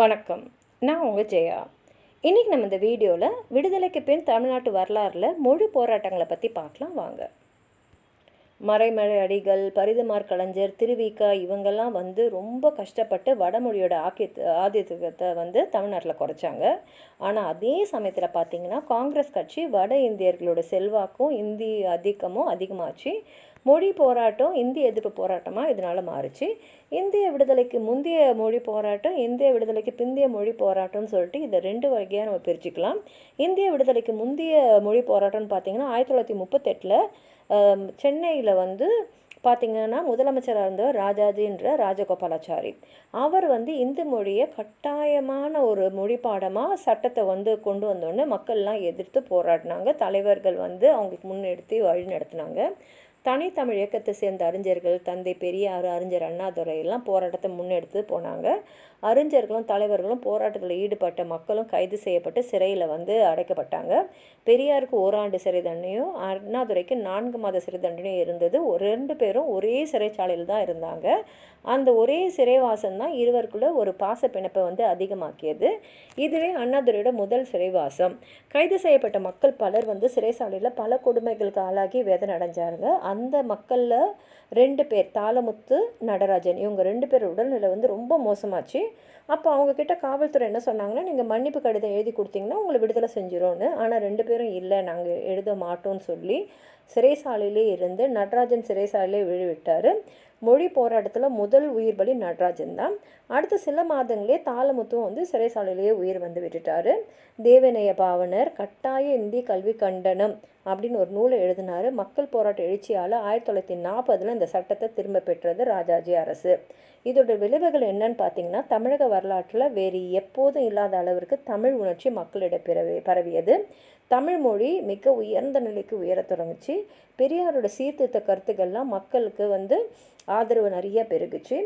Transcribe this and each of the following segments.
வணக்கம். நான் உங்கள் ஜெயா. இன்றைக்கி நம்ம இந்த வீடியோவில் விடுதலைக்கு பின் தமிழ்நாட்டு வரலாறில் மொழி போராட்டங்களை பற்றி பார்க்கலாம் வாங்க. மறைமலை அடிகள், பரிதிமாற் கலைஞர், திருவிக இவங்கெல்லாம் ரொம்ப கஷ்டப்பட்டு வடமொழியோட ஆதிக்கத்தை தமிழ்நாட்டில் குறைச்சாங்க. ஆனால் அதே சமயத்தில் பார்த்திங்கன்னா காங்கிரஸ் கட்சி வட இந்தியர்களோட செல்வாக்கும் இந்தி அதிகமும் அதிகமாச்சு. மொழி போராட்டம் இந்திய எதிர்ப்பு போராட்டமாக இதனால் மாறுச்சு. இந்திய விடுதலைக்கு முந்தைய மொழி போராட்டம், இந்திய விடுதலைக்கு பிந்தைய மொழி போராட்டம்னு சொல்லிட்டு இதை ரெண்டு வகையாக நம்ம பிரிச்சுக்கலாம். இந்திய விடுதலைக்கு முந்தைய மொழி போராட்டம்னு பார்த்திங்கன்னா 1938 சென்னையில் பார்த்திங்கன்னா முதலமைச்சராக இருந்தவர் ராஜாஜின்ற ராஜகோபாலாச்சாரி. அவர் இந்தி மொழியை கட்டாயமான ஒரு மொழி பாடமாக சட்டத்தை கொண்டு வந்தோடனே மக்கள்லாம் எதிர்த்து போராடினாங்க. தலைவர்கள் அவங்களுக்கு முன்னெடுத்து வழி நடத்தினாங்க. தனித்தமிழ் இயக்கத்தை சேர்ந்த அறிஞர்கள், தந்தை பெரியார், அறிஞர் அண்ணாதுரை எல்லாம் போராட்டத்தை முன்னெடுத்து போனாங்க. அறிஞர்களும் தலைவர்களும் போராட்டத்தில் ஈடுபட்ட மக்களும் கைது செய்யப்பட்டு சிறையில் அடைக்கப்பட்டாங்க. பெரியாருக்கு ஓராண்டு சிறை தண்டனையும் அண்ணாதுரைக்கு 4 மாத சிறை தண்டனையும் இருந்தது. 2 பேரும் ஒரே சிறைச்சாலையில் தான் இருந்தாங்க. அந்த ஒரே சிறைவாசம் தான் இருவருக்குள்ள ஒரு பாச பிணைப்பை அதிகமாக்கியது. இதுவே அண்ணாதுரையோட முதல் சிறைவாசம். கைது செய்யப்பட்ட மக்கள் பலர் சிறைச்சாலையில் பல கொடுமைகளுக்கு ஆளாகி வேதனை அடைஞ்சாருங்க. அந்த மக்களில் 2 பேர், தாளமுத்து, நடராஜன், இவங்க 2 பேர் உடல்நிலை ரொம்ப மோசமாச்சு. அப்போ அவங்கக்கிட்ட காவல்துறை என்ன சொன்னாங்கன்னா, நீங்கள் மன்னிப்பு கடிதம் எழுதி கொடுத்தீங்கன்னா உங்களை விடுதலை செஞ்சிரோன்னு. ஆனால் 2 பேரும் இல்லை, நாங்கள் எழுத மாட்டோம்னு சொல்லி சிறைசாலையிலே இருந்து நடராஜன் சிறைசாலையிலே விழுவிட்டார். மொழி போராட்டத்தில் முதல் உயிர் பலி நடராஜன் தான். அடுத்த சில மாதங்களே தாளமுத்தும் சிறைசாலையிலேயே உயிர் விட்டுட்டார். தேவநேய பாவனர் கட்டாய இந்தி கல்வி கண்டனம் அப்படின்னு ஒரு நூலை எழுதினார். மக்கள் போராட்ட எழுச்சியால் 1940 இந்த சட்டத்தை திரும்ப பெற்றது ராஜாஜி அரசு. இதோட விளைவுகள் என்னன்னு பார்த்தீங்கன்னா, தமிழக வரலாற்றில் வேறு எப்போதும் இல்லாத அளவிற்கு தமிழ் உணர்ச்சி மக்களிடம் பரவியது. தமிழ் மொழி மிக உயர்ந்த நிலைக்கு உயரத் தொடங்குச்சு. பெரியாரோட சீர்திருத்த கருத்துக்கள்லாம் மக்களுக்கு ஆதரவு நிறைய பெருகுச்சு.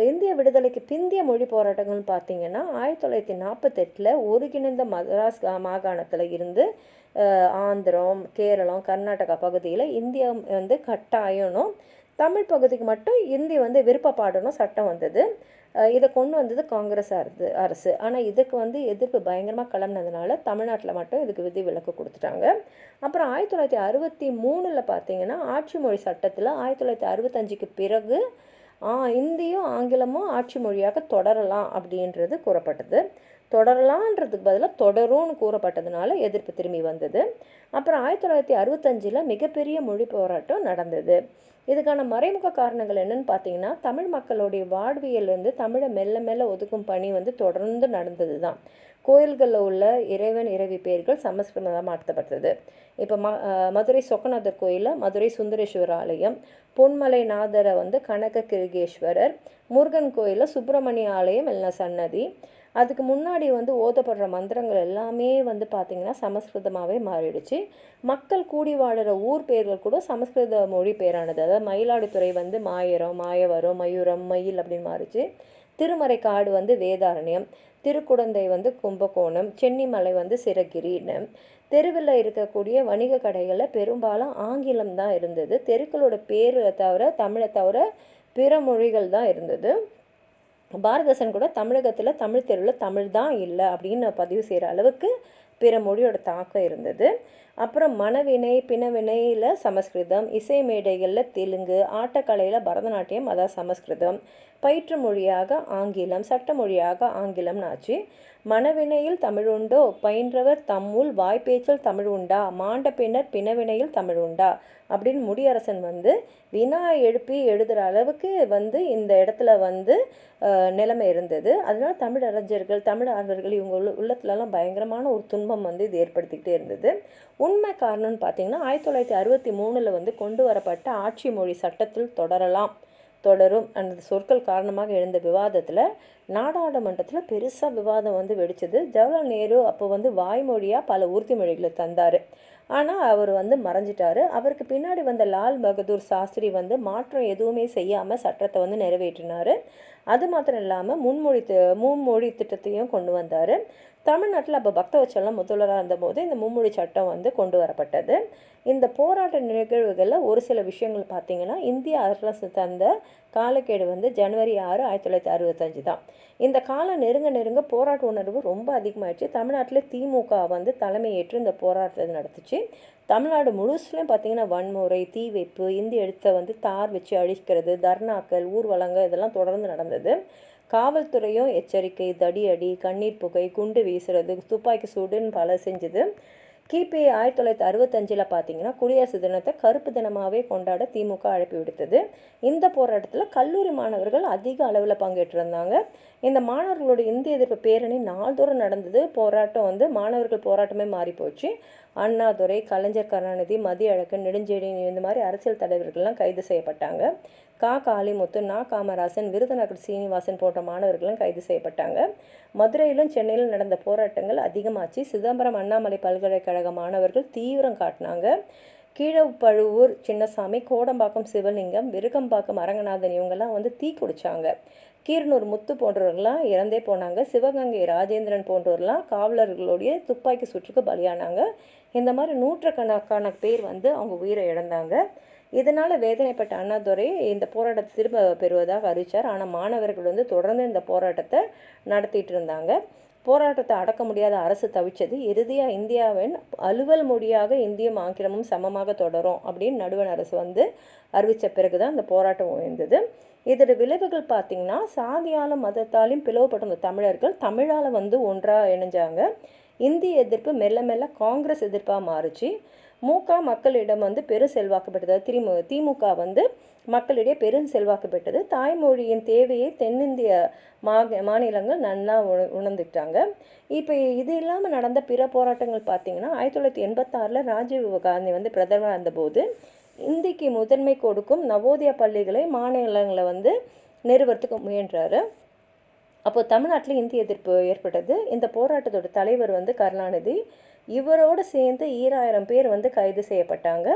இந்திய விடுதலைக்கு பிந்திய மொழி போராட்டங்கள்னு பார்த்தீங்கன்னா 1948 ஒருங்கிணைந்த மதராஸ் மாகாணத்தில் இருந்து ஆந்திரம், கேரளம், கர்நாடகா பகுதியில் இந்தியா கட்டாயணும், தமிழ் பகுதிக்கு மட்டும் இந்தி விருப்பப்பாடணும் சட்டம் வந்தது. இதை கொண்டு வந்தது காங்கிரஸ் அரசு. ஆனால் இதுக்கு எதிர்ப்பு பயங்கரமாக கிளம்பினதுனால தமிழ்நாட்டில் மட்டும் இதுக்கு விதிவிலக்கு கொடுத்துட்டாங்க. அப்புறம் 1963 பார்த்தீங்கன்னா ஆட்சி மொழி சட்டத்தில் 1965க்கு பிறகு இந்தியும் ஆங்கிலமும் ஆட்சி மொழியாக தொடரலாம் அப்படின்றது கூறப்பட்டது. தொடரலான்றதுக்கு பதிலாக தொடரும்னு கூறப்பட்டதுனால எதிர்ப்பு திரும்பி வந்தது. அப்புறம் 1965 மிகப்பெரிய மொழி போராட்டம் நடந்தது. இதுக்கான மறைமுக காரணங்கள் என்னன்னு பார்த்தீங்கன்னா, தமிழ் மக்களுடைய வாழ்வியல் தமிழை மெல்ல மெல்ல ஒதுக்கும் பணி தொடர்ந்து நடந்தது தான். கோயில்களில் உள்ள இறைவன் இறைவி பெயர்கள் சமஸ்கிருதமாக மாற்றப்பட்டது. இப்போ மதுரை சொக்கநாதர் கோயிலில் மதுரை சுந்தரேஸ்வரர் ஆலயம், பொன்மலை நாதரை கனக கிருகேஸ்வரர், முருகன் கோயிலில் சுப்பிரமணிய ஆலயம் எல்லாம் சன்னதி. அதுக்கு முன்னாடி ஓதப்படுற மந்திரங்கள் எல்லாமே பார்த்திங்கன்னா சமஸ்கிருதமாகவே மாறிடுச்சு. மக்கள் கூடி வாழுற ஊர் பெயர்கள் கூட சமஸ்கிருத மொழி பெயரானது. அதாவது மயிலாடுதுறை மாயரம், மாயவரம், மயூரம், மயில் அப்படின்னு மாறிச்சு. திருமறைக்காடு வேதாரண்யம், திருக்குடந்தை கும்பகோணம், சென்னிமலை சிரகிரின்னு. தெருவில் இருக்கக்கூடிய வணிக கடைகளில் பெரும்பாலும் ஆங்கிலம் தான் இருந்தது. தெருக்களோட பேரை தவிர, தமிழை தவிர பிற மொழிகள் தான் இருந்தது. பாரதேசன் கூட தமிழகத்தில் தமிழ் தெருவில் தமிழ் தான் இல்லை அப்படின்னு பதிவு செய்கிற அளவுக்கு பிற மொழியோட தாக்கம் இருந்தது. அப்புறம் மணவினை, பிணவினையில் சமஸ்கிருதம், இசை மேடைகளில் தெலுங்கு, ஆட்டக்கலையில் பரதநாட்டியம், அதாவது சமஸ்கிருதம், பயிற்று மொழியாக ஆங்கிலம், சட்ட மொழியாக ஆங்கிலம்னு ஆச்சு. மணவினையில் தமிழ் உண்டோ, பயின்றவர் தம்முள் வாய்ப்பேச்சல் தமிழ் உண்டா, மாண்ட பின்னர் பிணவினையில் தமிழ் உண்டா அப்படின்னு முடியரசன் வினா எழுப்பி எழுதுகிற அளவுக்கு இந்த இடத்துல நிலைமை இருந்தது. அதனால தமிழ் அறிஞர்கள், தமிழ் ஆர்வர்கள் இவங்க உள்ளத்துலலாம் பயங்கரமான ஒரு துன்பம் இது ஏற்படுத்திக்கிட்டே இருந்தது. உண்மை காரணம்னு பார்த்தீங்கன்னா 1963 கொண்டு வரப்பட்ட ஆட்சி மொழி சட்டத்தில் தொடரும் அந்த சொற்கள் காரணமாக எழுந்த விவாதத்தில் நாடாளுமன்றத்தில் பெருசாக விவாதம் வெடிச்சது. ஜவஹர்லால் நேரு அப்போ வாய்மொழியாக பல உறுதிமொழிகளை தந்தார். ஆனால் அவர் மறைஞ்சிட்டார். அவருக்கு பின்னாடி லால் பகதூர் சாஸ்திரி மாற்றம் எதுவுமே செய்யாமல் சட்டத்தை நிறைவேற்றினார். அது மாத்திரம் இல்லாமல் மும்மொழி திட்டத்தையும் கொண்டு வந்தார். தமிழ்நாட்டில் அப்போ பக்தவச்சலம் முதல்வராக இருந்தபோது இந்த மும்மொழி சட்டம் வந்து கொண்டு வரப்பட்டது. இந்த போராட்ட நிகழ்வுகளில் ஒரு சில விஷயங்கள் பார்த்திங்கன்னா, இந்திய அரசு தந்த காலக்கெடு வந்து ஜனவரி 6, 1965 தான். இந்த காலம் நெருங்க போராட்ட உணர்வு ரொம்ப அதிகமாகிடுச்சு. தமிழ்நாட்டில் திமுக வந்து தலைமையேற்று இந்த போராட்டத்தை நடத்துச்சு. தமிழ்நாடு முழுசுலையும் பார்த்திங்கன்னா வன்முறை, தீ வைப்பு, இந்தி எழுத்தை வந்து தார் வச்சு அழிக்கிறது, தர்ணாக்கள், ஊர்வலங்கள் இதெல்லாம் தொடர்ந்து நடந்தது. காவல்துறையும் எச்சரிக்கை, தடியடி, கண்ணீர் புகை, குண்டு வீசுறது, துப்பாக்கி சூடுன்னு பல செஞ்சுது. கிபி 1965 பார்த்திங்கன்னா குடியரசு தினத்தை கருப்பு தினமாகவே கொண்டாட திமுக அழைப்பு விடுத்தது. இந்த போராட்டத்தில் கல்லூரி மாணவர்கள் அதிக அளவில் பங்கேற்றிருந்தாங்க. இந்த மாணவர்களோட இந்திய எதிர்ப்பு பேரணி நாள்தோறும் நடந்தது. போராட்டம் வந்து மாணவர்கள் போராட்டமே மாறி போச்சு. அண்ணாதுரை, கலைஞர் கருணாநிதி, மதியழகன், நெடுஞ்செழியன் இந்த மாதிரி அரசியல் தலைவர்கள்லாம் கைது செய்யப்பட்டாங்க. காளிமுத்து, காமராசன், விருதுநகர் சீனிவாசன் போன்ற மாணவர்களும் கைது செய்யப்பட்டாங்க. மதுரையிலும் சென்னையிலும் நடந்த போராட்டங்கள் அதிகமாச்சு. சிதம்பரம் அண்ணாமலை பல்கலைக்கழக மாணவர்கள் தீவிரம் காட்டினாங்க. கீழப்பழுவூர் சின்னசாமி, கோடம்பாக்கம் சிவலிங்கம், விருகம்பாக்கம் அரங்கநாதன் இவங்கெல்லாம் வந்து தீ குடித்தாங்க. கீரனூர் முத்து போன்றவர்கள்லாம் இறந்தே போனாங்க. சிவகங்கை ராஜேந்திரன் போன்றவர்கள்லாம் காவலர்களுடைய துப்பாக்கி சுற்றுக்கு பலியானாங்க. இந்த மாதிரி நூற்றுக்கணக்கான பேர் வந்து அவங்க உயிரை இழந்தாங்க. இதனால் வேதனைப்பட்ட அண்ணாதுரை இந்த போராட்டத்தை திரும்ப பெறுவதாக அறிவித்தார். ஆனால் மாணவர்கள் வந்து தொடர்ந்து இந்த போராட்டத்தை நடத்திட்டு இருந்தாங்க. போராட்டத்தை அடக்க முடியாத அரசு தவிச்சது. இறுதியாக இந்தியாவின் அலுவல் மொழியாக இந்தியும் ஆங்கிலமும் சமமாக தொடரும் அப்படின்னு நடுவண் அரசு வந்து அறிவித்த பிறகு தான் இந்த போராட்டம் உயர்ந்தது. இதோட விளைவுகள் பார்த்திங்கன்னா, சாதியாலும் மதத்தாலும் பிளவுபட்ட தமிழர்கள் தமிழால் வந்து ஒன்றாக இணைஞ்சாங்க. இந்திய எதிர்ப்பு மெல்ல மெல்ல காங்கிரஸ் எதிர்ப்பாக மாறுச்சு. மக்களிடம் வந்து பெரும் செல்வாக்கு பெற்றது. திமுக வந்து மக்களிடையே பெரும் செல்வாக்கு பெற்றது. தாய்மொழியின் தேவையை தென்னிந்திய மாநிலங்கள் நல்லா உணர்ந்துட்டாங்க. இப்போ இது இல்லாமல் நடந்த பிற போராட்டங்கள் பார்த்திங்கன்னா, 1986 ராஜீவ் காந்தி வந்து பிரதமராக இருந்தபோது இந்திக்கு முதன்மை கொடுக்கும் நவோதயா பள்ளிகளை மாநிலங்களை வந்து நிறுவனத்துக்கு முயன்றார். அப்போ தமிழ்நாட்டில் இந்தி எதிர்ப்பு ஏற்பட்டது. இந்த போராட்டத்தோட தலைவர் வந்து கருணாநிதி. இவரோடு சேர்ந்து 2000 பேர் வந்து கைது செய்யப்பட்டாங்க.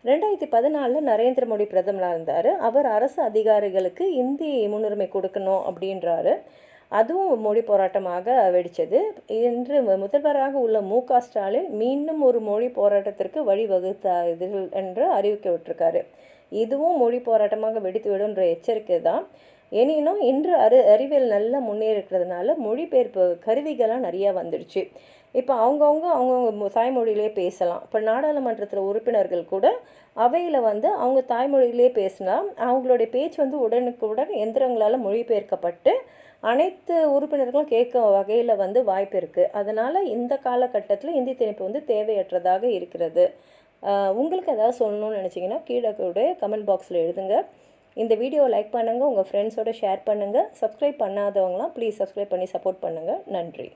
2014 நரேந்திர மோடி பிரதமராக இருந்தார். அவர் அரசு அதிகாரிகளுக்கு இந்தி முன்னுரிமை கொடுக்கணும் அப்படின்றாரு. அதுவும் மொழி போராட்டமாக வெடித்தது. இன்று முதல்வராக உள்ள ஸ்டாலின் மீண்டும் ஒரு மொழி போராட்டத்திற்கு வழிவகுத்தார்கள் என்று அறிவிக்க விட்டிருக்காரு. இதுவும் மொழி போராட்டமாக வெடித்துவிடும்ன்ற எச்சரிக்கை தான். எனினும் இன்று அறிவியல் நல்லா முன்னேறிக்கிறதுனால மொழிபெயர்ப்பு கருவிகள்லாம் நிறையா வந்துடுச்சு. இப்போ அவங்கவுங்க தாய்மொழியிலே பேசலாம். இப்போ நாடாளுமன்றத்தில் உறுப்பினர்கள் கூட அவையில் வந்து அவங்க தாய்மொழியிலே பேசினா அவங்களுடைய பேச்சு வந்து உடனுக்குடன் எந்திரங்களால் மொழிபெயர்க்கப்பட்டு அனைத்து உறுப்பினர்களும் கேட்க வகையில் வந்து வாய்ப்பு இருக்குது. அதனால் இந்த காலகட்டத்தில் இந்தி திணிப்பு வந்து தேவையற்றதாக இருக்கிறது. உங்களுக்கு ஏதாவது சொல்லணும்னு நினச்சிங்கன்னா கீழே கூட கமெண்ட் பாக்ஸில் எழுதுங்க. இந்த வீடியோவை லைக் பண்ணுங்கள், உங்கள் ஃப்ரெண்ட்ஸோடு ஷேர் பண்ணுங்கள். சப்ஸ்கிரைப் பண்ணாதவங்களாம் ப்ளீஸ் சப்ஸ்கிரைப் பண்ணி சப்போர்ட் பண்ணுங்கள். நன்றி.